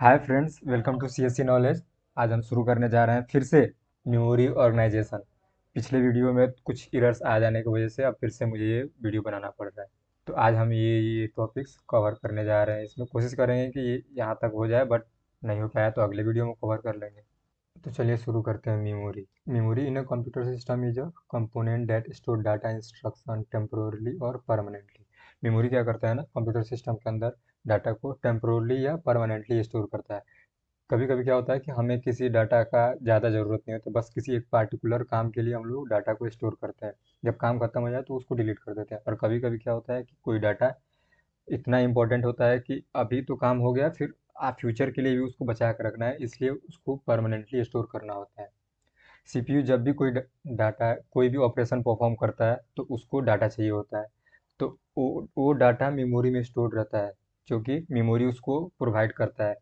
Hi friends, welcome to CSC knowledge. आज हम शुरू करने जा रहे हैं फिर से मेमोरी ऑर्गेनाइजेशन। पिछले वीडियो में कुछ एरर्स आ जाने की वजह से अब फिर से मुझे ये वीडियो बनाना पड़ रहा है। तो आज हम ये टॉपिक्स कवर करने जा रहे हैं। इसमें कोशिश करेंगे कि ये यहाँ तक हो जाए, बट नहीं हो पाया तो अगले वीडियो में कवर कर लेंगे। तो चलिए शुरू करते हैं। Memory memory in a computer system is a component that store data instruction temporarily और परमानेंटली। मेमोरी क्या करता है ना, कंप्यूटर सिस्टम के अंदर डाटा को टेम्पोरली या परमानेंटली स्टोर करता है। कभी कभी क्या होता है कि हमें किसी डाटा का ज़्यादा ज़रूरत नहीं होती, बस किसी एक पार्टिकुलर काम के लिए हम लोग डाटा को स्टोर करते हैं। जब काम खत्म हो जाए तो उसको डिलीट कर देते हैं। और कभी कभी क्या होता है कि कोई डाटा इतना इम्पोर्टेंट होता है कि अभी तो काम हो गया, फिर आप फ्यूचर के लिए भी उसको बचा कर रखना है, इसलिए उसको परमानेंटली स्टोर करना होता है। सीपीयू जब भी डाटा कोई भी ऑपरेशन परफॉर्म करता है तो उसको डाटा चाहिए होता है। तो वो डाटा मेमोरी में स्टोर रहता है, जो कि मेमोरी उसको प्रोवाइड करता है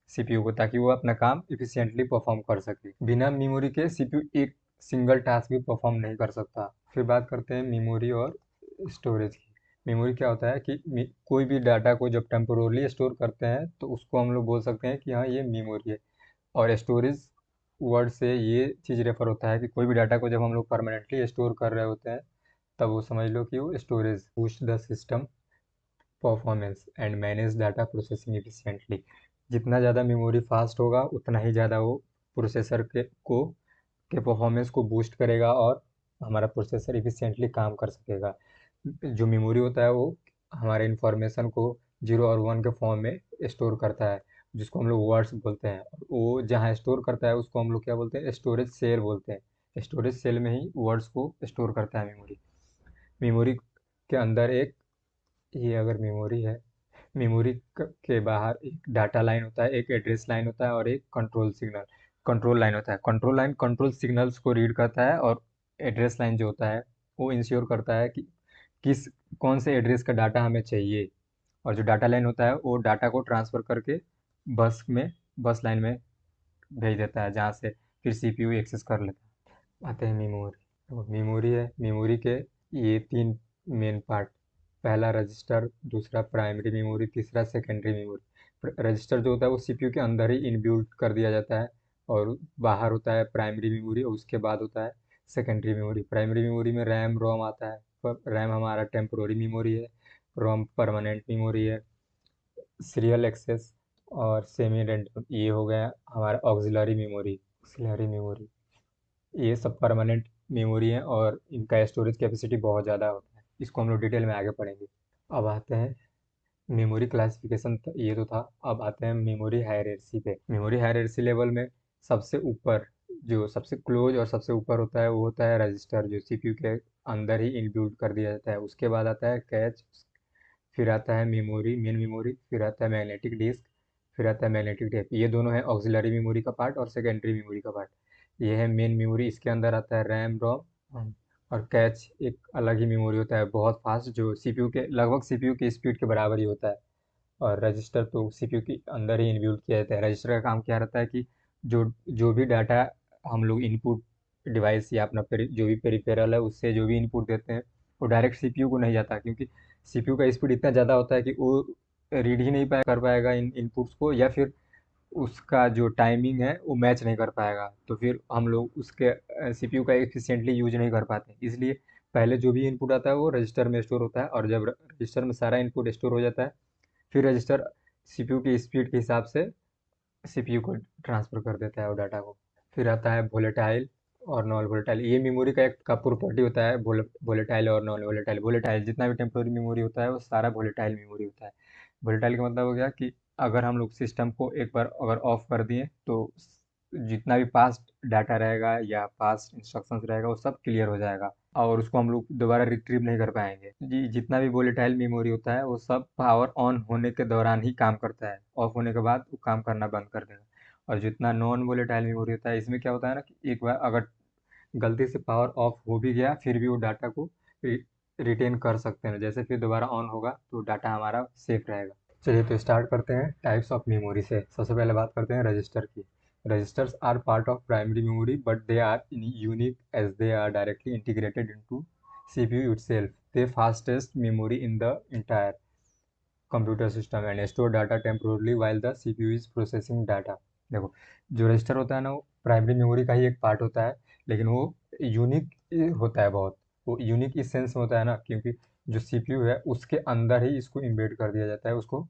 सीपीयू को, ताकि वो अपना काम इफिशिएंटली परफॉर्म कर सके। बिना मेमोरी के सीपीयू एक सिंगल टास्क भी परफॉर्म नहीं कर सकता। फिर बात करते हैं मेमोरी और स्टोरेज की। मेमोरी क्या होता है कि कोई भी डाटा को जब टेम्पोरली स्टोर करते हैं तो उसको हम लोग बोल सकते हैं कि हाँ, ये मेमोरी है। और स्टोरेज वर्ड से ये चीज़ रेफर होता है कि कोई भी डाटा को जब हम लोग परमानेंटली स्टोर कर रहे होते हैं, तब वो समझ लो कि वो storage boost the system performance and manage data processing efficiently. जितना ज़्यादा मेमोरी फास्ट होगा उतना ही ज़्यादा वो प्रोसेसर के परफॉर्मेंस को बूस्ट करेगा और हमारा प्रोसेसर एफिशिएंटली काम कर सकेगा। जो मेमोरी होता है वो हमारे इंफॉर्मेशन को जीरो और वन के फॉर्म में स्टोर करता है, जिसको हम लोग वर्ड्स बोलते हैं। वो जहाँ स्टोर करता है उसको हम लोग क्या बोलते हैं, स्टोरेज सेल बोलते हैं। स्टोरेज सेल में ही वर्ड्स को स्टोर करता है मेमोरी। मेमोरी के अंदर एक, ये अगर मेमोरी है, मेमोरी के बाहर एक डाटा लाइन होता है, एक एड्रेस लाइन होता है और एक कंट्रोल लाइन होता है। कंट्रोल लाइन कंट्रोल सिग्नल्स को रीड करता है, और एड्रेस लाइन जो होता है वो इंश्योर करता है कि किस कौन से एड्रेस का डाटा हमें चाहिए। और जो डाटा लाइन होता है वो डाटा को ट्रांसफ़र करके बस में बस लाइन में भेज देता है, जहाँ से फिर सीपीयू एक्सेस कर लेता है। आते हैं मेमोरी। तो मेमोरी है, मेमोरी के ये तीन मेन पार्ट। पहला रजिस्टर, दूसरा प्राइमरी मेमोरी, तीसरा सेकेंडरी मेमोरी। रजिस्टर जो होता है वो सीपीयू के अंदर ही इनबिल्ट कर दिया जाता है, और बाहर होता है प्राइमरी मेमोरी, और उसके बाद होता है सेकेंडरी मेमोरी। प्राइमरी मेमोरी में रैम रोम आता है। रैम हमारा टेम्पोररी मेमोरी है, रोम परमानेंट मेमोरी है। सीरियल एक्सेस और सेमी रैंडम ये हो गया हमारा ऑक्सिलरी मेमोरी। ये सब परमानेंट मेमोरी है और इनका स्टोरेज कैपेसिटी बहुत ज़्यादा होता है। इसको हम लोग डिटेल में आगे पढ़ेंगे। अब आते हैं मेमोरी क्लासिफिकेशन। ये तो था। अब आते हैं मेमोरी हायरार्की पे। मेमोरी हायरार्की लेवल में सबसे ऊपर, जो सबसे क्लोज और सबसे ऊपर होता है, वो होता है रजिस्टर, जो सीपीयू के अंदर ही इनबिल्ट कर दिया जाता है। उसके बाद आता है कैच, फिर आता है मेमोरी, मेन मेमोरी, फिर आता है मैग्नेटिक डिस्क, फिर आता है मैग्नेटिक टेप। ये दोनों है ऑक्सिलरी मेमोरी का पार्ट और सेकेंडरी मेमोरी का पार्ट। ये है मेन मेमोरी, इसके अंदर आता है रैम रोम। और कैच एक अलग ही मेमोरी होता है, बहुत फास्ट, जो सीपीयू के लगभग सीपीयू की स्पीड के बराबर ही होता है। और रजिस्टर तो सीपीयू के अंदर ही इनबिल्ट किया जाता है। रजिस्टर का काम क्या रहता है कि जो जो भी डाटा हम लोग इनपुट डिवाइस या अपना जो भी पेरिफेरल है उससे जो भी इनपुट देते हैं, वो डायरेक्ट सीपीयू को नहीं जाता, क्योंकि सीपीयू का स्पीड इतना ज़्यादा होता है कि वो रीड ही नहीं कर पाएगा इन इनपुट्स को, या फिर उसका जो टाइमिंग है वो मैच नहीं कर पाएगा। तो फिर हम लोग उसके सीपीयू का एफिशिएंटली यूज नहीं कर पाते। इसलिए पहले जो भी इनपुट आता है वो रजिस्टर में स्टोर होता है, और जब रजिस्टर में सारा इनपुट स्टोर हो जाता है, फिर रजिस्टर सीपीयू की स्पीड के हिसाब से सीपीयू को ट्रांसफ़र कर देता है वो डाटा को। फिर आता है वोलेटाइल और नॉन वोलेटाइल। ये मेमोरी का एक का प्रॉपर्टी होता है, वोलेटाइल और नॉन वोलेटाइल। वोलेटाइल जितना भी टेम्पोररी मेमोरी होता है वो सारा वोलेटाइल मेमोरी होता है। वोलेटाइल का मतलब हो गया कि अगर हम लोग सिस्टम को एक बार अगर ऑफ कर दिए तो जितना भी पास्ट डाटा रहेगा या पास्ट इंस्ट्रक्शंस रहेगा वो सब क्लियर हो जाएगा, और उसको हम लोग दोबारा रिट्रीव नहीं कर पाएंगे। जी, जितना भी वोलेटाइल मेमोरी होता है वो सब पावर ऑन होने के दौरान ही काम करता है, ऑफ होने के बाद वो काम करना बंद कर देगा। और जितना नॉन वोलेटाइल मेमोरी होता है, इसमें क्या होता है ना कि एक बार अगर गलती से पावर ऑफ हो भी गया फिर भी वो डाटा को रिटेन कर सकते हैं, जैसे फिर दोबारा ऑन होगा तो डाटा हमारा सेफ रहेगा। चलिए तो स्टार्ट करते हैं टाइप्स ऑफ मेमोरी से। सबसे पहले बात करते हैं रजिस्टर की। Registers are part of primary memory but they are unique as they are directly integrated into CPU itself. The fastest memory in the entire computer system and store data temporarily while the CPU is processing data. देखो, जो register होता है ना, वो primary memory का ही एक part होता है, लेकिन वो यूनिक होता है बहुत। वो यूनिक इस सेंस में होता है ना, क्योंकि जो सीपीयू है उसके अंदर ही इसको इम्बेड कर दिया जाता है, उसको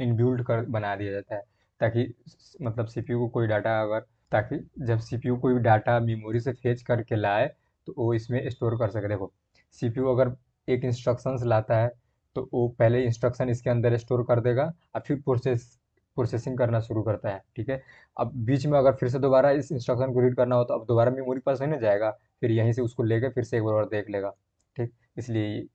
इनबिल्ट कर बना दिया जाता है, ताकि मतलब सीपीयू को कोई डाटा अगर ताकि जब सीपीयू कोई डाटा मेमोरी से फेच करके लाए तो वो इसमें स्टोर कर सके। देखो, सीपीयू अगर एक इंस्ट्रक्शंस लाता है तो वो पहले इंस्ट्रक्शन इसके अंदर स्टोर कर देगा और फिर प्रोसेसिंग करना शुरू करता है, ठीक है। अब बीच में अगर फिर से दोबारा इस इंस्ट्रक्शन को रीड करना हो तो अब दोबारा मेमोरी पास नहीं ना जाएगा, फिर यहीं से उसको लेके फिर से एक बार और देख लेगा, ठीक। इसलिए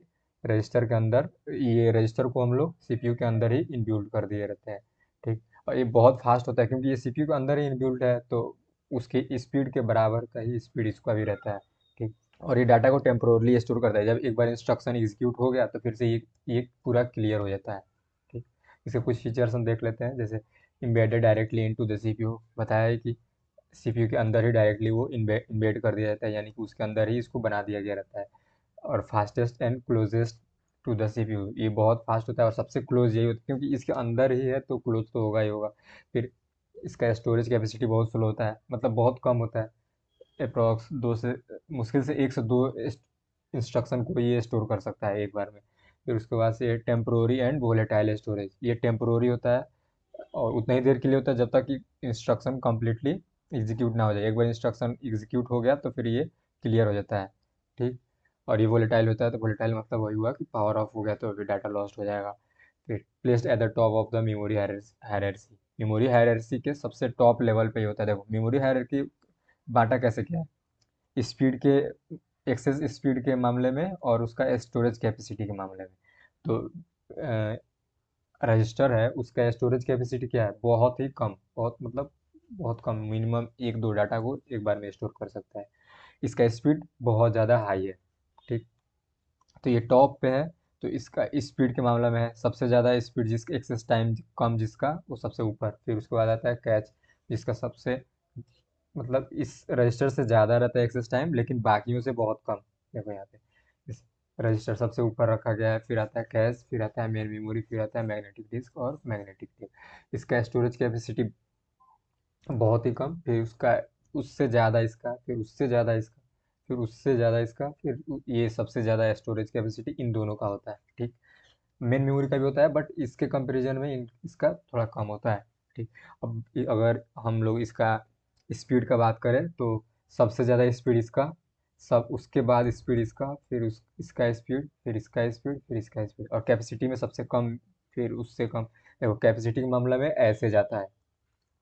रजिस्टर के अंदर ये रजिस्टर को हम लोग सीपीयू के अंदर ही इनबिल्ट कर दिए रहते हैं, ठीक। और ये बहुत फास्ट होता है क्योंकि ये सीपीयू के अंदर ही इनबिल्ट है, तो उसकी स्पीड के बराबर का ही स्पीड इसका भी रहता है, ठीक। और ये डाटा को टेम्पोरली स्टोर करता है। जब एक बार इंस्ट्रक्शन एग्जीक्यूट हो गया तो फिर से ये पूरा क्लियर हो जाता है, ठीक। इसके कुछ फीचर्स हम देख लेते हैं, जैसे embedded directly into the CPU. बताया है कि सीपीयू के अंदर ही डायरेक्टली वो इम्बेड कर दिया जाता है, यानी कि उसके अंदर ही इसको बना दिया गया रहता है। और fastest and closest to the CPU, ये बहुत फास्ट होता है और सबसे क्लोज यही होता है क्योंकि इसके अंदर ही है तो क्लोज तो होगा ही होगा। फिर इसका स्टोरेज कैपेसिटी बहुत स्लो होता है, मतलब बहुत कम होता है। अप्रॉक्स दो से मुश्किल से एक से दो इंस्ट्रक्शन को ये स्टोर कर सकता है एक बार में। फिर उसके बाद से टेम्प्रोरी एंड वोलेटाइल स्टोरेज, ये टेम्प्रोरी होता है और उतना ही देर के लिए होता है जब तक कि इंस्ट्रक्शन कम्प्लीटली एग्जीक्यूट ना हो जाए। एक बार इंस्ट्रक्शन एग्जीक्यूट हो गया तो फिर ये क्लियर हो जाता है, ठीक। और ये वोलेटाइल होता है, तो वोलेटाइल मतलब वही हुआ कि पावर ऑफ हो गया तो फिर डाटा लॉस्ट हो जाएगा। फिर placed at the top of the memory hierarchy, memory hierarchy के सबसे टॉप लेवल पे ही होता है। देखो, मेमोरी हायरार्की बांटा कैसे किया है, स्पीड के एक्सेस स्पीड के मामले में और उसका स्टोरेज कैपेसिटी के मामले में। तो रजिस्टर है उसका स्टोरेज कैपेसिटी क्या है, बहुत ही कम, बहुत मतलब बहुत कम, मिनिमम एक दो डाटा को एक बार में स्टोर कर सकता है। इसका स्पीड बहुत ज़्यादा हाई है, ठीक। तो ये टॉप पे है, तो इसका स्पीड के मामले में है सबसे ज़्यादा स्पीड, जिसका एक्सेस टाइम कम जिसका वो सबसे ऊपर। फिर उसके बाद आता है कैच, जिसका सबसे मतलब इस रजिस्टर से ज़्यादा रहता है एक्सेस टाइम, लेकिन बाकियों से बहुत कम। देखो यहाँ पे इस रजिस्टर सबसे ऊपर रखा गया है। फिर आता है कैश, फिर आता है मेन मेमोरी, फिर आता है मैग्नेटिक डिस्क और मैग्नेटिक टेप। इसका स्टोरेज कैपेसिटी बहुत ही कम, फिर उसका उससे ज़्यादा इसका, फिर उससे ज़्यादा इसका, फिर उससे ज़्यादा इसका, फिर ये सबसे ज़्यादा स्टोरेज कैपेसिटी इन दोनों का होता है, ठीक। मेन मेमोरी का भी होता है बट इसके कंपैरिजन में इसका थोड़ा कम होता है, ठीक। अब अगर हम लोग इसका स्पीड का बात करें तो सबसे ज़्यादा स्पीड इसका, सब उसके बाद स्पीड इसका, फिर इसका स्पीड, फिर इसका स्पीड, फिर इसका स्पीड, और कैपेसिटी में सबसे कम, फिर उससे कम। देखो, कैपेसिटी के मामले में ऐसे जाता है,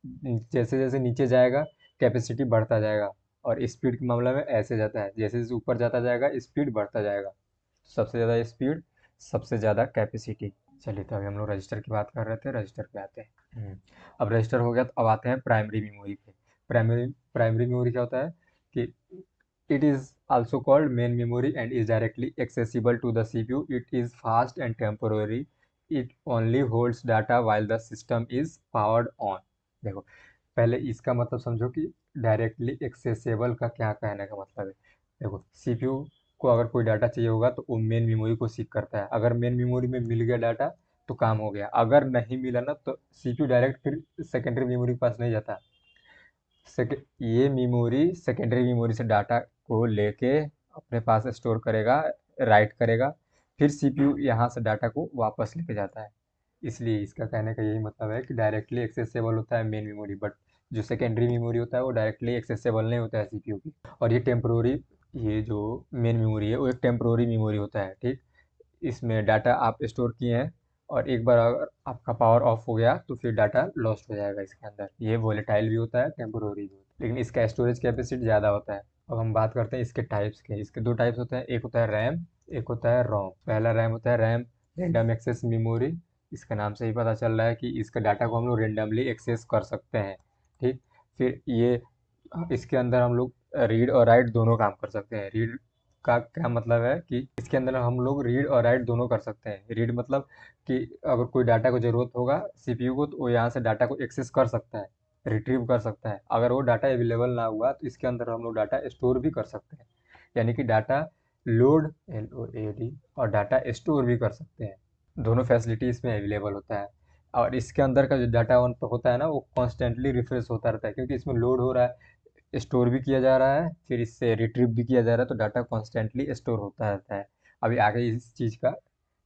जैसे जैसे नीचे जाएगा कैपेसिटी बढ़ता जाएगा, और स्पीड के मामले में ऐसे जाता है, जैसे जैसे ऊपर जाता जाएगा स्पीड बढ़ता जाएगा। सबसे ज़्यादा स्पीड, सबसे ज़्यादा कैपेसिटी। चलिए, तो अभी हम लोग रजिस्टर की बात कर रहे थे, रजिस्टर पे आते हैं। अब रजिस्टर हो गया तो अब आते हैं प्राइमरी मेमोरी पे। प्राइमरी मेमोरी क्या होता है कि it is also called main memory and is directly accessible to the CPU. It is fast and temporary. It only holds data while the system is powered on. देखो, पहले इसका मतलब समझो कि डायरेक्टली एक्सेसिबल का क्या कहने का मतलब है। देखो, सीपीयू को अगर कोई डाटा चाहिए होगा तो वो मेन मेमोरी को सीक करता है। अगर मेन मेमोरी में मिल गया डाटा तो काम हो गया, अगर नहीं मिला ना तो सीपीयू डायरेक्ट फिर सेकेंडरी मेमोरी के पास नहीं जाता। ये मेमोरी सेकेंडरी मेमोरी से डाटा को लेके अपने पास स्टोर करेगा, राइट करेगा, फिर सीपीयू यहाँ से डाटा को वापस लेके जाता है। इसलिए इसका कहने का यही मतलब है कि डायरेक्टली एक्सेसिबल होता है मेन मेमोरी, बट जो सेकेंडरी मेमोरी होता है वो डायरेक्टली एक्सेसिबल नहीं होता है सीपीयू की। और ये टेम्प्रोरी, ये जो मेन मेमोरी है वो एक टेम्प्रोरी मेमोरी होता है, ठीक। इसमें डाटा आप स्टोर किए हैं और एक बार अगर आपका पावर ऑफ हो गया तो फिर डाटा लॉस्ट हो जाएगा इसके अंदर। ये वोलेटाइल भी होता है, टेम्पोररी भी होता है, लेकिन इसका स्टोरेज कैपेसिटी ज़्यादा होता है। अब हम बात करते हैं इसके टाइप्स के। इसके दो टाइप्स होते हैं, एक होता है रैम, एक होता है रोम। पहला रैम होता है रैम रेंडम एक्सेस मेमोरी। इसके नाम से ही पता चल रहा है कि इसका डाटा को हम लोग रेंडमली एक्सेस कर सकते हैं, ठीक। फिर ये इसके अंदर हम लोग रीड और राइट दोनों काम कर सकते हैं। रीड का क्या मतलब है कि इसके अंदर हम लोग रीड और राइट दोनों कर सकते हैं। रीड मतलब कि अगर कोई डाटा को ज़रूरत होगा सीपीयू को तो वो यहाँ से डाटा को एक्सेस कर सकता है, रिट्रीव कर सकता है। अगर वो डाटा अवेलेबल ना हुआ तो इसके अंदर हम लोग डाटा स्टोर भी कर सकते हैं, यानी कि डाटा लोड LOAD और डाटा स्टोर भी कर सकते हैं। दोनों फैसिलिटी इसमें अवेलेबल होता है। और इसके अंदर का जो डाटा होता है ना, वो कॉन्स्टेंटली रिफ्रेश होता रहता है, क्योंकि इसमें लोड हो रहा है, स्टोर भी किया जा रहा है, फिर इससे रिट्रीव भी किया जा रहा है, तो डाटा कॉन्स्टेंटली स्टोर होता रहता है। अभी आगे इस चीज़ का,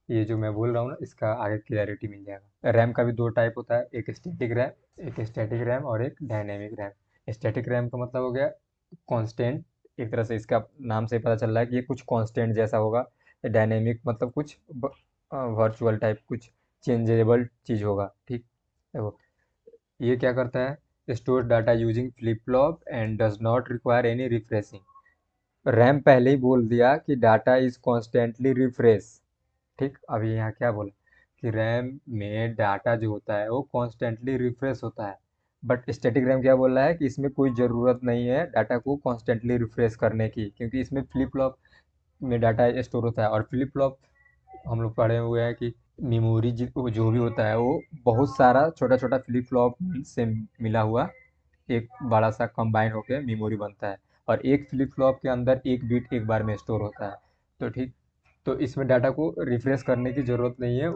ये जो मैं बोल रहा हूँ ना, इसका आगे क्लियरिटी मिल जाएगा। रैम का भी दो टाइप होता है, एक स्टैटिक रैम और एक डायनेमिक रैम। स्टैटिक रैम का मतलब हो गया कांस्टेंट, एक तरह से इसका नाम से पता चल रहा है कि ये कुछ कांस्टेंट जैसा होगा। डायनेमिक मतलब कुछ वर्चुअल टाइप, कुछ चेंजेबल चीज़ होगा, ठीक। देखो, ये क्या करता है, store data using flip flop and does not require any refreshing. RAM पहले ही बोल दिया कि डाटा इज कॉन्स्टेंटली रिफ्रेश, ठीक। अभी यहाँ क्या बोला कि रैम में डाटा जो होता है वो कॉन्स्टेंटली रिफ्रेश होता है। बट स्टैटिक रैम क्या बोल रहा है कि इसमें कोई ज़रूरत नहीं है डाटा को कॉन्स्टेंटली रिफ्रेश करने की, क्योंकि इसमें फ्लिप फ्लॉप में डाटा स्टोर होता है। और फ्लिप फ्लॉप हम लोग पढ़े हुए हैं कि मेमोरी जो भी होता है वो बहुत सारा छोटा छोटा फ्लिप फ्लॉप से मिला हुआ एक बड़ा सा कंबाइन होकर मेमोरी बनता है। और एक फ्लिप फ्लॉप के अंदर एक बिट एक बार में स्टोर होता है। तो ठीक, तो इसमें डाटा को रिफ्रेश करने की ज़रूरत नहीं है,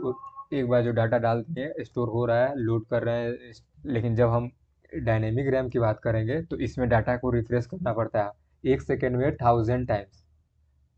एक बार जो डाटा डाल दिए स्टोर हो रहा है, लोड कर रहे हैं। लेकिन जब हम डायनेमिक रैम की बात करेंगे तो इसमें डाटा को रिफ्रेश करना पड़ता है, 1 सेकेंड में 1000 टाइम्स,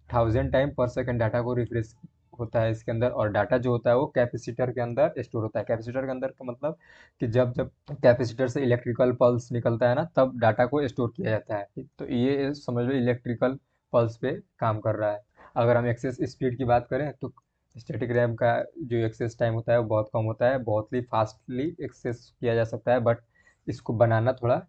1000 टाइम पर सेकेंड डाटा को रिफ्रेश होता है इसके अंदर। और डाटा जो होता है वो कैपेसिटर के अंदर स्टोर होता है। कैपेसिटर के अंदर का मतलब कि जब जब कैपेसिटर से इलेक्ट्रिकल पल्स निकलता है ना, तब डाटा को स्टोर किया जाता है। तो ये समझ लो इलेक्ट्रिकल पल्स पे काम कर रहा है। अगर हम एक्सेस स्पीड की बात करें तो स्टैटिक रैम का जो एक्सेस टाइम होता है वो बहुत कम होता है, बहुत ही फास्टली एक्सेस किया जा सकता है। बट इसको बनाना थोड़ा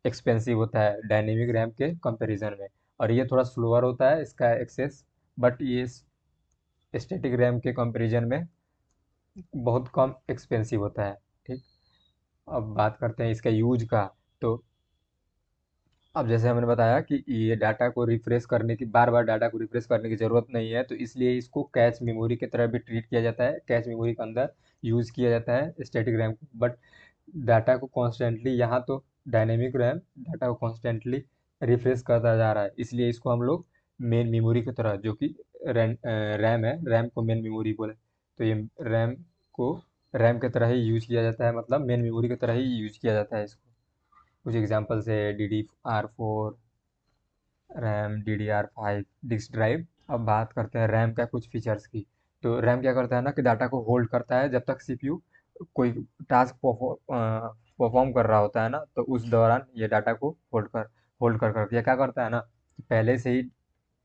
एक्सपेंसिव होता है डायनेमिक रैम के कंपैरिजन में। और ये थोड़ा स्लोअर होता है इसका एक्सेस, बट ये स्टैटिक रैम के कंपैरिजन में बहुत कम एक्सपेंसिव होता है, ठीक। अब बात करते हैं इसका यूज का। तो अब जैसे हमने बताया कि ये डाटा को रिफ्रेश करने की, बार बार डाटा को रिफ्रेश करने की ज़रूरत नहीं है, तो इसलिए इसको कैच मेमोरी की तरह भी ट्रीट किया जाता है। कैच मेमोरी के अंदर यूज़ किया जाता है स्टैटिक रैम को। बट डाटा को कॉन्स्टेंटली, यहाँ तो डायनेमिक रैम डाटा को कॉन्स्टेंटली रिफ्रेश करता जा रहा है, इसलिए इसको हम लोग मेन मेमोरी की तरह, जो कि रैम है, रैम को मेन मेमोरी बोले, तो ये रैम को रैम की तरह ही यूज किया जाता है, मतलब मेन मेमोरी की तरह ही यूज किया जाता है इसको। कुछ एग्जांपल्स है DDR4 RAM, DDR5 disk drive. अब बात करते हैं रैम का कुछ फीचर्स की। तो रैम क्या करता है ना कि डाटा को होल्ड करता है जब तक सीपीयू कोई टास्क परफॉर्म कर रहा होता है ना, तो उस दौरान ये डाटा को होल्ड कर ये क्या करता है ना कि पहले से ही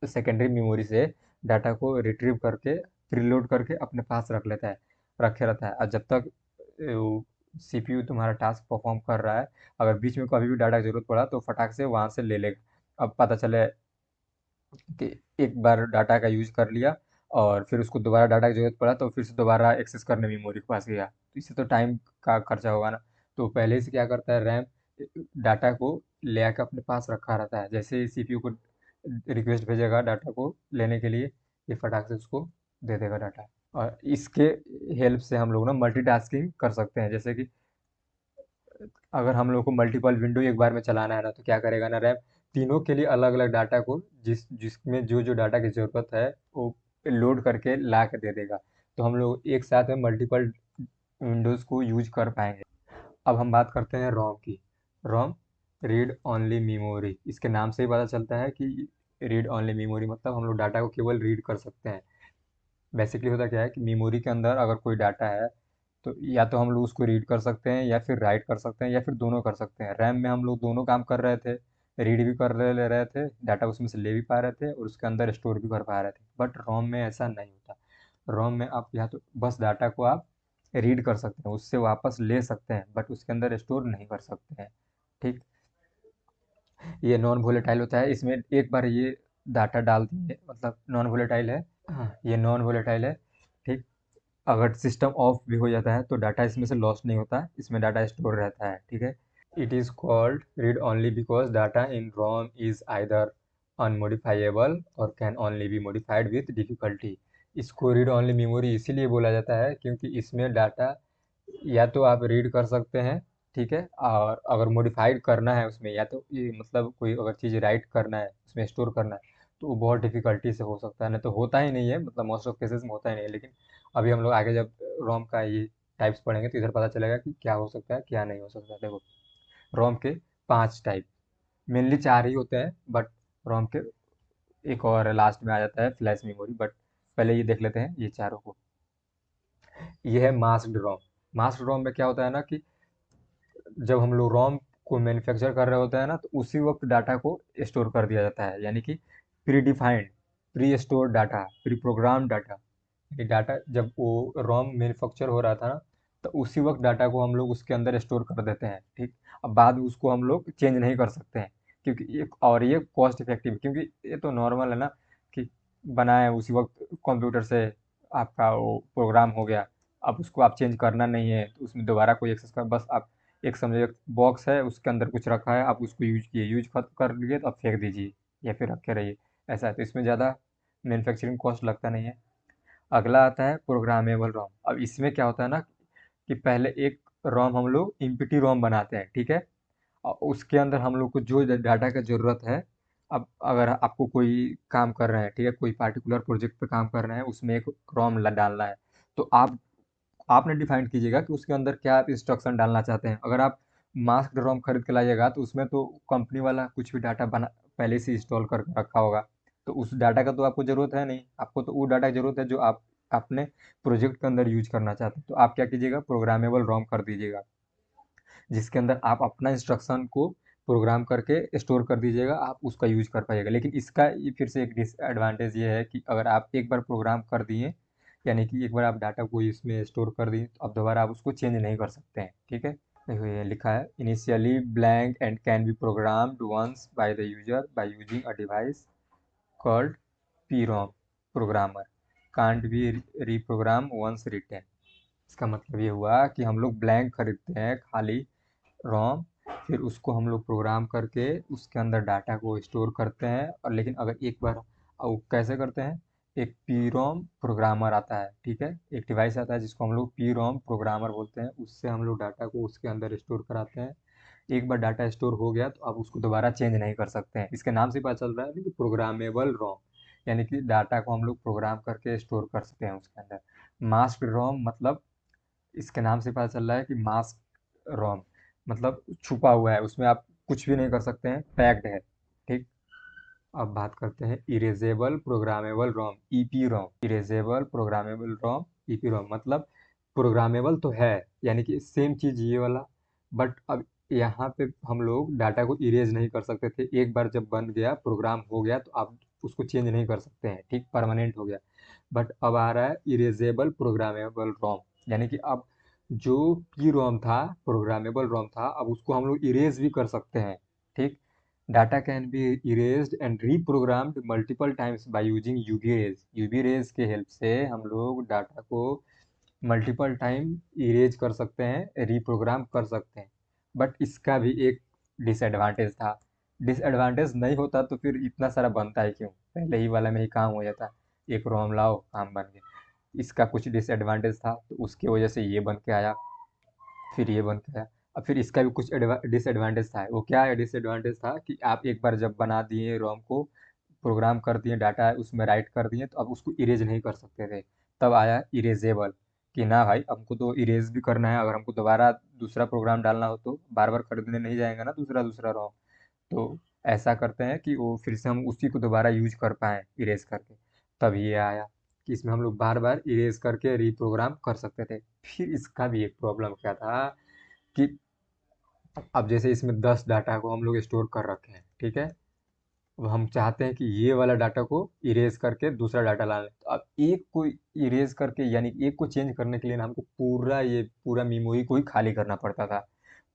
सेकेंडरी मेमोरी से डाटा को रिट्रीव करके प्रीलोड करके अपने पास रखे रहता है। और जब तक सीपीयू तुम्हारा टास्क परफॉर्म कर रहा है, अगर बीच में कभी भी डाटा की जरूरत पड़ा तो फटाक से वहां से ले लेगा। अब पता चले कि एक बार डाटा का यूज कर लिया और फिर उसको दोबारा डाटा की जरूरत पड़ा, तो फिर से दोबारा एक्सेस करने मेमोरी के पास गया, तो इससे तो टाइम का खर्चा होगा ना। तो पहले से क्या करता है रैम, डाटा को ले आकर अपने पास रखा रहता है। जैसे ही सीपीयू को रिक्वेस्ट भेजेगा डाटा को लेने के लिए, ये फटाक से उसको दे देगा डाटा। और इसके हेल्प से हम लोग ना मल्टीटास्किंग कर सकते हैं। जैसे कि अगर हम लोग को मल्टीपल विंडो एक बार में चलाना है ना, तो क्या करेगा ना रैम, तीनों के लिए अलग अलग डाटा को, जिसमें जो जो डाटा की ज़रूरत है वो लोड करके ला के दे देगा। तो हम लोग एक साथ में मल्टीपल विंडोज़ को यूज कर पाएंगे। अब हम बात करते हैं रोम की। रोम, रीड ओनली मेमोरी। इसके नाम से ही पता चलता है कि रीड ओनली मेमोरी मतलब हम लोग डाटा को केवल रीड कर सकते हैं। बेसिकली होता क्या है कि मेमोरी के अंदर अगर कोई डाटा है, तो या तो हम लोग उसको रीड कर सकते हैं या फिर राइट कर सकते हैं या फिर दोनों कर सकते हैं। रैम में हम लोग दोनों काम कर रहे थे, रीड भी कर रहे ले रहे थे, डाटा उसमें से ले भी पा रहे थे और उसके अंदर स्टोर भी कर पा रहे थे। बट रोम में ऐसा नहीं होता। रोम में आप या तो बस डाटा को आप रीड कर सकते हैं, उससे वापस ले सकते हैं, बट उसके अंदर स्टोर नहीं कर सकते हैं, ठीक। ये नॉन वोलेटाइल होता है, इसमें एक बार ये डाटा डाल दिए, मतलब नॉन वोलेटाइल है। हाँ, ये नॉन वोलेटाइल है, ठीक। अगर सिस्टम ऑफ भी हो जाता है तो डाटा इसमें से लॉस नहीं होता, इसमें डाटा स्टोर रहता है, ठीक है। It is called read only because data in ROM is either unmodifiable और can only be modified with difficulty. इसको रीड ओनली मेमोरी इसीलिए बोला जाता है क्योंकि इसमें डाटा या तो आप रीड कर सकते हैं, ठीक है, और अगर मॉडिफाइड करना है उसमें, या तो ये मतलब कोई अगर चीज़ राइट करना है उसमें स्टोर करना है, तो वो बहुत डिफ़िकल्टी से हो सकता है, नहीं तो होता ही नहीं है, मतलब मोस्ट ऑफ केसेस में होता ही नहीं है। लेकिन अभी हम लोग आगे जब रोम का ये टाइप्स पढ़ेंगे तो इधर पता चलेगा कि क्या हो सकता है, क्या नहीं हो सकता। देखो, रोम के 5 टाइप, मेनली 4 ही होते हैं, बट रोम के एक और लास्ट में आ जाता है फ्लैश मेमोरी, बट पहले ये देख लेते हैं ये चारों को। ये है मास्क्ड रोम। मास्क्ड रोम में क्या होता है ना कि जब हम लोग रोम को मैन्युफैक्चर कर रहे होते हैं ना, तो उसी वक्त डाटा को स्टोर कर दिया जाता है, यानी कि pre defined, pre store data, pre program data. ये डाटा जब वो रोम मैन्युफैक्चर हो रहा था ना, तो उसी वक्त डाटा को हम लोग उसके अंदर स्टोर कर देते हैं, ठीक। अब बाद में उसको हम लोग चेंज नहीं कर सकते हैं, क्योंकि ये कॉस्ट इफेक्टिव, क्योंकि ये तो नॉर्मल है ना कि बनाए उसी वक्त कंप्यूटर से, आपका वो प्रोग्राम हो गया, अब उसको आप चेंज करना नहीं है, तो उसमें दोबारा कोई एक्सेस कर, बस आप एक समझिए एक बॉक्स है, उसके अंदर कुछ रखा है, आप उसको यूज किए, यूज खत्म कर लिए तो आप फेंक दीजिए या फिर रखे रहिए, ऐसा है। तो इसमें ज़्यादा मैन्युफैक्चरिंग कॉस्ट लगता नहीं है। अगला आता है प्रोग्रामेबल रोम। अब इसमें क्या होता है ना कि पहले एक रोम हम लोग एम्प्टी रोम बनाते हैं, ठीक है। और उसके अंदर हम लोग को जो डाटा का ज़रूरत है, अब अगर आपको कोई काम कर रहे हैं, ठीक है, कोई पार्टिकुलर प्रोजेक्ट पे काम कर रहे हैं, उसमें एक रोम डालना है, तो आपने डिफाइन कीजिएगा कि उसके अंदर क्या आप इंस्ट्रक्शन डालना चाहते हैं। अगर आप मास्क रोम खरीद के लाइएगा तो उसमें तो कंपनी वाला कुछ भी डाटा बना पहले से इंस्टॉल करके रखा होगा, तो उस डाटा का तो आपको ज़रूरत है नहीं, आपको तो वो डाटा की ज़रूरत है जो आप अपने प्रोजेक्ट के अंदर यूज करना चाहते हैं। तो आप क्या कीजिएगा, प्रोग्रामेबल रोम कर दीजिएगा, जिसके अंदर आप अपना इंस्ट्रक्शन को प्रोग्राम करके स्टोर कर दीजिएगा, आप उसका यूज कर पाइएगा। लेकिन इसका ये फिर से एक डिसएडवांटेज ये है कि अगर आप एक बार प्रोग्राम कर दिए, यानी कि एक बार आप डाटा को इसमें स्टोर कर दिए, तो अब दोबारा आप उसको चेंज नहीं कर सकते हैं, ठीक है। देखो ये लिखा है, initially blank and can be programmed once by the user by using a device called PROM, programmer can't be reprogram once written. इसका मतलब ये हुआ कि हम लोग ब्लैंक खरीदते हैं, खाली रोम, फिर उसको हम लोग प्रोग्राम करके उसके अंदर डाटा को स्टोर करते हैं, और लेकिन अगर एक बार वो कैसे करते हैं, एक पी रोम प्रोग्रामर आता है, ठीक है, एक डिवाइस आता है जिसको हम लोग पी रोम प्रोग्रामर बोलते हैं, उससे हम लोग डाटा को उसके अंदर स्टोर कराते हैं। एक बार डाटा स्टोर हो गया तो आप उसको दोबारा चेंज नहीं कर सकते हैं। इसके नाम से पता चल रहा है कि प्रोग्रामेबल रोम, यानी कि डाटा को हम लोग प्रोग्राम करके स्टोर कर सकते हैं उसके अंदर। मास्क रोम मतलब, इसके नाम से पता चल रहा है कि मास्क रोम मतलब छुपा हुआ है, उसमें आप कुछ भी नहीं कर सकते हैं, पैक्ड है, ठीक। अब बात करते हैं इरेजेबल प्रोग्रामेबल रोम, ईपी रोम। इरेजेबल प्रोग्रामेबल रोम, ईपी रोम मतलब प्रोग्रामेबल तो है, यानी कि सेम चीज़ ये वाला, बट अब यहाँ पे हम लोग डाटा को इरेज नहीं कर सकते थे। एक बार जब बन गया, प्रोग्राम हो गया, तो आप उसको चेंज नहीं कर सकते हैं, ठीक, परमानेंट हो गया। बट अब आ रहा है इरेजेबल प्रोग्रामेबल रोम, यानी कि अब जो पी रोम था, प्रोग्रामेबल रोम था, अब उसको हम लोग इरेज भी कर सकते हैं, ठीक। Data can be erased and reprogrammed multiple times by using UV rays. UV rays के हेल्प से हम लोग डाटा को मल्टीपल टाइम इरेज कर सकते हैं, रीप्रोग्राम कर सकते हैं। बट इसका भी एक डिसएडवांटेज था। डिसएडवांटेज नहीं होता तो फिर इतना सारा बनता है क्यों, पहले ही वाला में ही काम हो जाता, एक रोम लाओ काम बन गया। इसका कुछ डिसएडवांटेज था, तो उसकी वजह से ये बन के आया, फिर ये बन के आया। अब फिर इसका भी कुछ डिसएडवांटेज था। वो क्या है डिसएडवांटेज था कि आप एक बार जब बना दिए रोम को, प्रोग्राम कर दिए, डाटा उसमें राइट कर दिए, तो अब उसको इरेज नहीं कर सकते थे। तब आया इरेजेबल, कि ना भाई हमको तो इरेज भी करना है, अगर हमको दोबारा दूसरा प्रोग्राम डालना हो तो बार बार खरीदने नहीं जाएंगे ना दूसरा दूसरा रोम, तो ऐसा करते हैं कि वो फिर से हम उसी को दोबारा यूज कर पाएँ इरेज करके। तब ये आया कि इसमें हम लोग बार बार इरेज करके रीप्रोग्राम कर सकते थे। फिर इसका भी एक प्रॉब्लम क्या था कि अब जैसे इसमें 10 डाटा को हम लोग स्टोर कर रखे हैं, ठीक है। अब हम चाहते हैं कि ये वाला डाटा को इरेज करके दूसरा डाटा ला लें, तो अब एक को इरेज करके, यानी एक को चेंज करने के लिए ना हमको पूरा मेमोरी को ही खाली करना पड़ता था।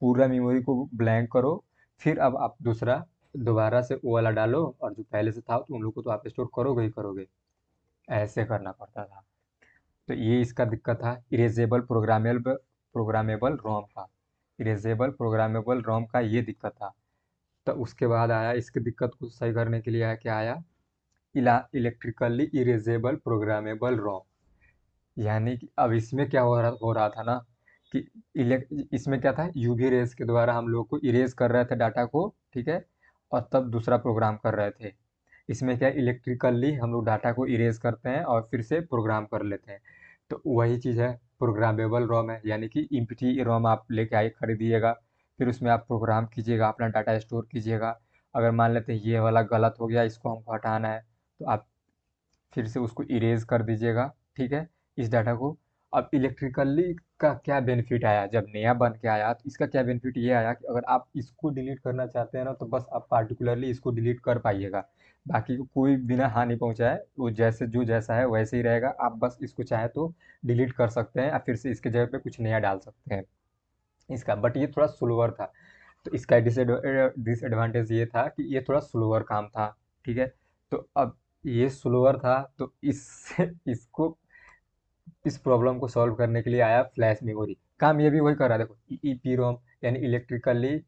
पूरा मेमोरी को ब्लैंक करो, फिर अब आप दूसरा दोबारा से वो वाला डालो, और जो पहले से था तो उन लोग को तो आप स्टोर करोगे ही करोगे, ऐसे करना पड़ता था। तो ये इसका दिक्कत था इरेजेबल प्रोग्रामेबल प्रोग्रामेबल रोम का। इरेजेबल प्रोग्रामेबल रोम का ये दिक्कत था। तो उसके बाद आया, इसकी दिक्कत को सही करने के लिए आया, क्या आया, इलेक्ट्रिकली इरेजेबल प्रोग्रामेबल रोम। यानी कि अब इसमें क्या हो रहा था ना कि इसमें क्या था, यूवी रेज के द्वारा हम लोग को इरेज कर रहे थे डाटा को, ठीक है, और तब दूसरा प्रोग्राम कर रहे थे। इसमें क्या इलेक्ट्रिकली हम लोग डाटा को इरेज करते हैं और फिर से प्रोग्राम कर लेते हैं। तो वही चीज़ है, प्रोग्रामेबल रोम है, यानी कि एम्प्टी रोम आप लेके आए खरीदिएगा, फिर उसमें आप प्रोग्राम कीजिएगा, अपना डाटा स्टोर कीजिएगा। अगर मान लेते हैं ये वाला गलत हो गया, इसको हमको हटाना है, तो आप फिर से उसको इरेज कर दीजिएगा, ठीक है, इस डाटा को। अब इलेक्ट्रिकली का क्या बेनिफिट आया जब नया बन के आया, तो इसका क्या बेनिफिट ये आया कि अगर आप इसको डिलीट करना चाहते हैं ना, तो बस आप पार्टिकुलरली इसको डिलीट कर पाइएगा, बाकी को कोई बिना हानि पहुंचाए वो जैसे जो जैसा है वैसे ही रहेगा। आप बस इसको चाहे तो डिलीट कर सकते हैं, या फिर से इसके जगह पे कुछ नया डाल सकते हैं इसका। बट ये थोड़ा स्लोअर था, तो इसका डिसएडवांटेज ये था कि ये थोड़ा स्लोअर काम था, ठीक है। तो अब ये स्लोअर था, तो इससे इसको इस प्रॉब्लम को सॉल्व करने के लिए आया फ्लैश मेमोरी। काम ये भी वही कर रहा है, देखो ईपी रोम यानी इलेक्ट्रिकली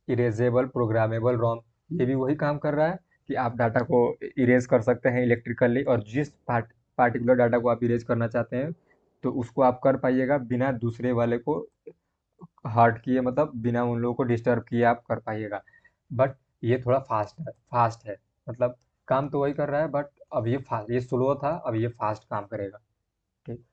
इरेजेबल प्रोग्रामेबल रोम, ये भी वही काम कर रहा है कि आप डाटा को इरेज कर सकते हैं इलेक्ट्रिकली, और जिस पार्टिकुलर डाटा को आप इरेज करना चाहते हैं तो उसको आप कर पाइएगा बिना दूसरे वाले को हर्ट किए, मतलब बिना उन लोगों को डिस्टर्ब किए आप कर पाइएगा। बट ये थोड़ा फास्ट है, मतलब काम तो वही कर रहा है, बट अब ये फास्ट, ये स्लो था, अब ये फास्ट काम करेगा, ठीक।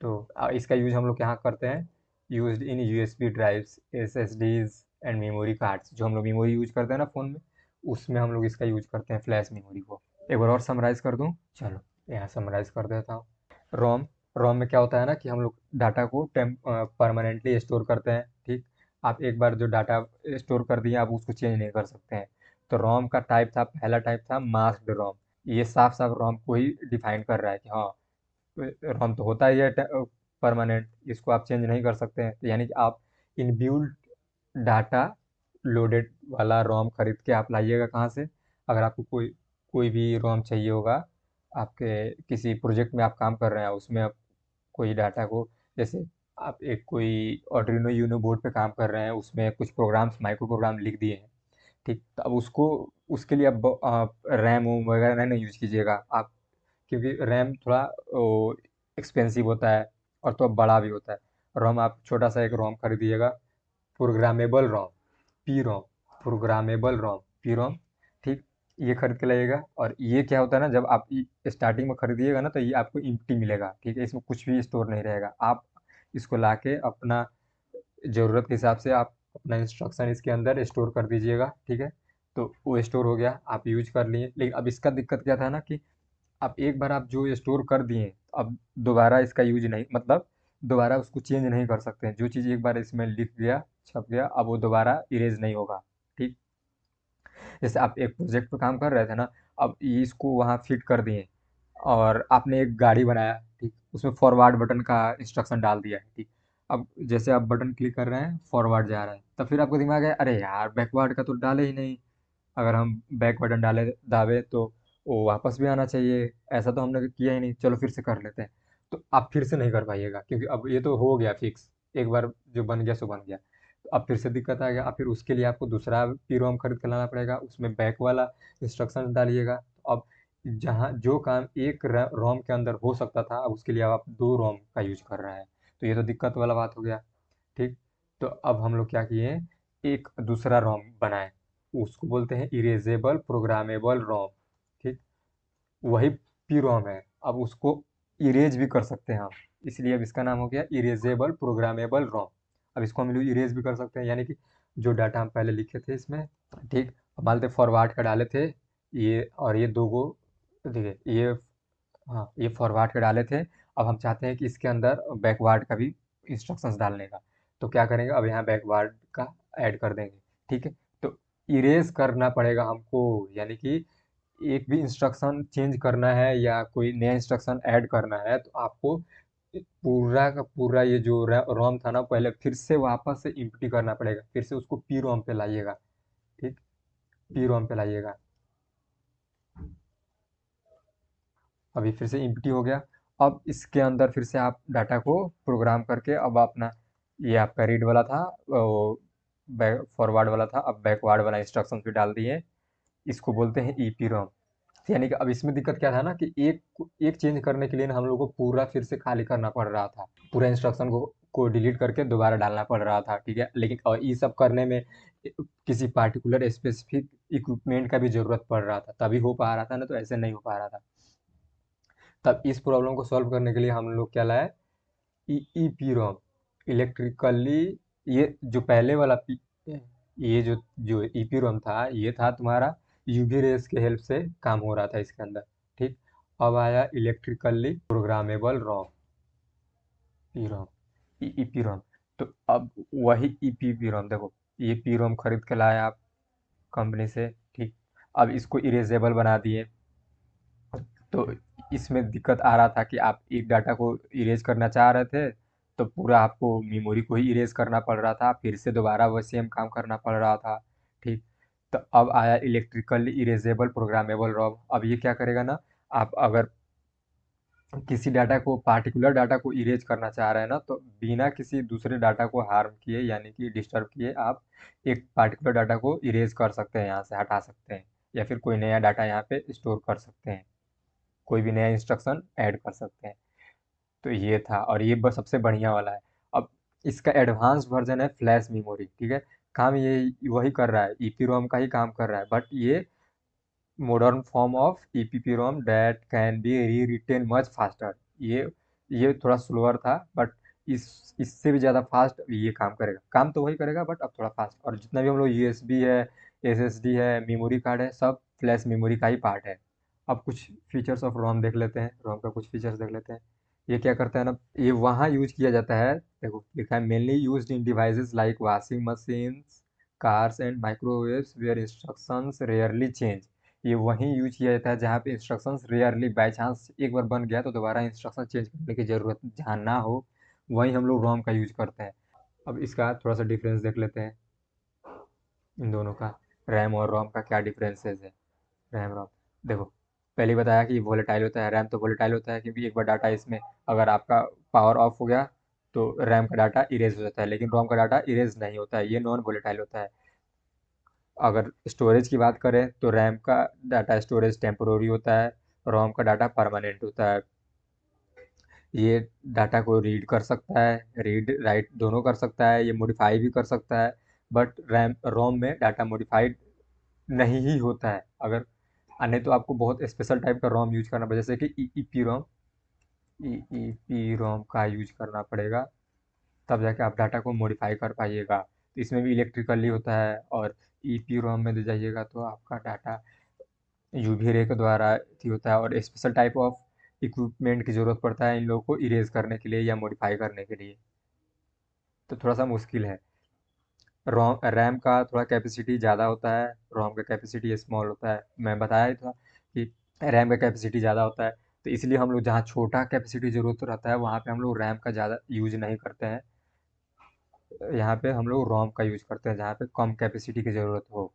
तो इसका यूज हम लोग यहाँ करते हैं, used in USB drives, SSDs and memory cards. जो हम लोग मेमोरी यूज करते हैं ना फ़ोन में, उसमें हम लोग इसका यूज करते हैं, फ्लैश मेमोरी को। एक बार और समराइज़ कर दूँ, चलो यहाँ समराइज़ कर देता हूँ। रोम रोम में क्या होता है ना कि हम लोग डाटा को परमानेंटली स्टोर करते हैं, ठीक। आप एक बार जो डाटा स्टोर कर दिए, आप उसको चेंज नहीं कर सकते हैं। तो रोम का टाइप था, पहला टाइप था मास्क्ड रोम। ये साफ साफ रोम को ही डिफाइन कर रहा है कि हाँ, रोम तो होता ही है परमानेंट, इसको आप चेंज नहीं कर सकते हैं। तो यानी कि आप इनबिल्ट डाटा लोडेड वाला रोम खरीद के आप लाइएगा कहाँ से, अगर आपको कोई कोई भी रोम चाहिए होगा, आपके किसी प्रोजेक्ट में आप काम कर रहे हैं, उसमें आप कोई डाटा को, जैसे आप एक कोई ऑर्डिनो यूनो बोर्ड पे काम कर रहे हैं, उसमें कुछ प्रोग्राम्स माइक्रो प्रोग्राम लिख दिए हैं, ठीक। तो अब उसको, उसके लिए आप रैम वगैरह नहीं यूज कीजिएगा आप, क्योंकि रैम थोड़ा एक्सपेंसिव होता है और थोड़ा बड़ा भी होता है। रोम आप छोटा सा एक रोम खरीदिएगा, programmable ROM, P ROM, programmable ROM, P ROM, ठीक। ये खरीद के लाइएगा। और ये क्या होता है ना, जब आप स्टार्टिंग में खरीदिएगा ना, तो ये आपको इम्प्टी मिलेगा, ठीक है, इसमें कुछ भी स्टोर नहीं रहेगा। आप इसको लाके अपना ज़रूरत के हिसाब से आप अपना इंस्ट्रक्शन इसके अंदर स्टोर कर दीजिएगा, ठीक है। तो वो स्टोर हो गया, आप यूज कर लिए। लेकिन अब इसका दिक्कत क्या था ना कि अब एक बार आप जो स्टोर कर दिए, अब दोबारा इसका यूज नहीं, मतलब दोबारा उसको चेंज नहीं कर सकते हैं। जो चीज़ एक बार इसमें लिख गया, छप गया, अब वो दोबारा इरेज नहीं होगा, ठीक। जैसे आप एक प्रोजेक्ट पे काम कर रहे थे ना, अब ये इसको वहाँ फिट कर दिए, और आपने एक गाड़ी बनाया, ठीक, उसमें फॉरवर्ड बटन का इंस्ट्रक्शन डाल दिया है, ठीक। अब जैसे आप बटन क्लिक कर रहे हैं, फॉरवर्ड जा रहा है, तब फिर आपको दिमाग है, अरे यार बैकवर्ड का तो डाले ही नहीं, अगर हम बैक बटन डाले दाबे तो वो वापस भी आना चाहिए, ऐसा तो हमने किया ही नहीं, चलो फिर से कर लेते हैं। तो आप फिर से नहीं कर पाइएगा, क्योंकि अब ये तो हो गया फिक्स, एक बार जो बन गया सो बन गया। तो अब फिर से दिक्कत आ गया, अब फिर उसके लिए आपको दूसरा पी रोम खरीद के लाना पड़ेगा, उसमें बैक वाला इंस्ट्रक्शन डालिएगा। तो अब जहाँ जो काम एक रोम के अंदर हो सकता था, अब उसके लिए अब आप दो रोम का यूज कर रहे हैं, तो ये तो दिक्कत वाला बात हो गया, ठीक। तो अब हम लोग क्या किए, एक दूसरा रोम बनाए, उसको बोलते हैं इरेजेबल प्रोग्रामेबल रोम, ठीक। वही पी रोम है, अब उसको इरेज भी कर सकते हैं हम, इसलिए अब इसका नाम हो गया इरेजेबल प्रोग्रामेबल रोम। अब इसको हम लोग इरेज भी कर सकते हैं, यानी कि जो डाटा हम पहले लिखे थे इसमें, ठीक, अब मान लेते फॉरवर्ड का डाले थे ये, और ये दो गो, देखिए ये, हाँ ये फॉरवर्ड के डाले थे। अब हम चाहते हैं कि इसके अंदर बैकवर्ड का भी इंस्ट्रक्शंस डालने का, तो क्या करेंगे, अब यहाँ बैकवर्ड का ऐड कर देंगे, ठीक है। तो इरेज करना पड़ेगा हमको, यानी कि एक भी इंस्ट्रक्शन चेंज करना है या कोई नया इंस्ट्रक्शन ऐड करना है, तो आपको पूरा का पूरा ये जो रोम था ना, पहले फिर से वापस से इम्प्टी करना पड़ेगा, फिर से उसको पी रोम पे लाइएगा, ठीक, पी रोम पे लाइएगा। अभी फिर से इम्प्टी हो गया। अब इसके अंदर फिर से आप डाटा को प्रोग्राम करके, अब अपना, ये आपका रीड वाला था, वो बैक फॉरवर्ड वाला था, अब बैकवर्ड वाला इंस्ट्रक्शन भी डाल दिए, इसको बोलते हैं ईपी रोम। यानी कि अब इसमें दिक्कत क्या था ना कि एक एक चेंज करने के लिए ना हम लोग को पूरा फिर से खाली करना पड़ रहा था, पूरा इंस्ट्रक्शन को को डिलीट करके दोबारा डालना पड़ रहा था, ठीक है। लेकिन और ये सब करने में किसी पार्टिकुलर स्पेसिफिक इक्विपमेंट का भी ज़रूरत पड़ रहा था, तभी हो पा रहा था, ना तो ऐसे नहीं हो पा रहा था। तब इस प्रॉब्लम को सॉल्व करने के लिए हम लोग क्या लाए, ईईपीरोम, इलेक्ट्रिकली। ये जो पहले वाला ये जो जो ईपीरोम था, ये था तुम्हारा यूवी रेस के हेल्प से काम हो रहा था इसके अंदर, ठीक। अब आया इलेक्ट्रिकली प्रोग्रामेबल रोम, पीरोम, ईपीरोम। तो अब वही ईपीरोम, देखो ये पीरोम खरीद के लाए आप कंपनी से, ठीक। अब इसको इरेजेबल बना दिए। तो इसमें दिक्कत आ रहा था कि आप एक डाटा को इरेज करना चाह रहे थे, तो पूरा आपको मेमोरी को ही इरेज करना पड़ रहा था, फिर से दोबारा वो सेम काम करना पड़ रहा था, ठीक। तो अब आया इलेक्ट्रिकली इरेजेबल प्रोग्रामेबल रोम। अब ये क्या करेगा ना, आप अगर किसी डाटा को, पार्टिकुलर डाटा को इरेज करना चाह रहे हैं ना, तो बिना किसी दूसरे डाटा को हार्म किए, यानी कि डिस्टर्ब किए, आप एक पार्टिकुलर डाटा को इरेज कर सकते हैं, यहाँ से हटा सकते हैं, या फिर कोई नया डाटा यहाँ पे स्टोर कर सकते हैं, कोई भी नया इंस्ट्रक्शन ऐड कर सकते हैं। तो ये था, और ये बस सबसे बढ़िया वाला है। अब इसका एडवांस वर्जन है फ्लैश मेमोरी, ठीक है। काम ये वही कर रहा है, ईपीरोम का ही काम कर रहा है, बट ये modern form of EPROM that can be rewritten much faster. ये थोड़ा स्लोअर था, बट इससे भी ज़्यादा फास्ट ये काम करेगा, काम तो वही करेगा बट अब थोड़ा फास्ट। और जितना भी हम लोग यूएसबी है, एसएसडी है, मेमोरी कार्ड है, सब फ्लैश मेमोरी का ही पार्ट है। अब कुछ फीचर्स ऑफ रोम देख लेते हैं, रोम का कुछ फीचर्स देख लेते हैं। ये क्या करता है ना, ये वहाँ यूज किया जाता है, देखो लिखा है mainly used in devices like washing machines, cars and microwaves where instructions rarely change. ये वहीं यूज किया जाता है जहाँ पे इंस्ट्रक्शंस रेयरली, बाई चांस एक बार बन गया तो दोबारा इंस्ट्रक्शन चेंज करने की ज़रूरत जहाँ ना हो, वहीं हम लोग रोम का यूज करते हैं। अब इसका थोड़ा सा डिफरेंस देख लेते हैं इन दोनों का, रैम और रोम का क्या डिफरेंसेस है। रैम रोम, देखो पहले ही बताया कि वोलेटाइल होता है। रैम तो वोलेटाइल होता है क्योंकि एक बार डाटा इसमें, अगर आपका पावर ऑफ हो गया तो रैम का डाटा इरेज हो जाता है, लेकिन रोम का डाटा इरेज नहीं होता है, ये नॉन वोलेटाइल होता है। अगर स्टोरेज की बात करें तो रैम का डाटा स्टोरेज टेम्पोररी होता है, रोम का डाटा परमानेंट होता है। ये डाटा को रीड कर सकता है, रीड राइट दोनों कर सकता है, ये मॉडिफाई भी कर सकता है। बट रैम रोम में डाटा मॉडिफाइड नहीं ही होता है। अगर नहीं तो आपको बहुत स्पेशल टाइप का रोम यूज करना पड़ेगा, जैसे कि ईईपी रोम, ईईपी रोम का यूज करना पड़ेगा, तब जाके आप डाटा को मॉडिफाई कर पाइएगा। तो इसमें भी इलेक्ट्रिकली होता है, और ईपी रोम में ले जाइएगा तो आपका डाटा यूवी रे के द्वारा अथी होता है, और स्पेशल टाइप ऑफ इक्विपमेंट की ज़रूरत पड़ता है इन लोगों को इरेज करने के लिए या मॉडिफाई करने के लिए। तो थोड़ा सा मुश्किल है। रोम रैम का थोड़ा कैपेसिटी ज़्यादा होता है, रोम का कैपेसिटी स्मॉल होता है। मैं बताया ही था कि रैम का कैपेसिटी ज़्यादा होता है, तो इसलिए हम लोग जहाँ छोटा कैपेसिटी ज़रूरत रहता है वहाँ पे हम लोग रैम का ज़्यादा यूज नहीं करते हैं। यहाँ पे हम लोग रोम का यूज करते हैं जहाँ पे कम कैपेसिटी की ज़रूरत हो,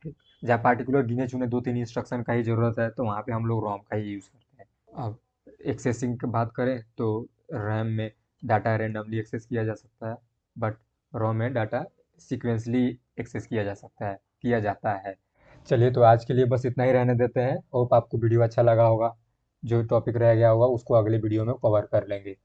ठीक। जहाँ पार्टिकुलर गिने चुने दो तीन इंस्ट्रक्शन का ही ज़रूरत है, तो वहाँ पे हम लोग रोम का ही यूज़ करते हैं। अब एक्सेसिंग की बात करें तो रैम में डाटा रैंडमली एक्सेस किया जा सकता है, बट रोम में डाटा सीक्वेंसली एक्सेस किया जाता है। चलिए, तो आज के लिए बस इतना ही रहने देते हैं। होप आपको वीडियो अच्छा लगा होगा। जो टॉपिक रह गया होगा उसको अगले वीडियो में कवर कर लेंगे।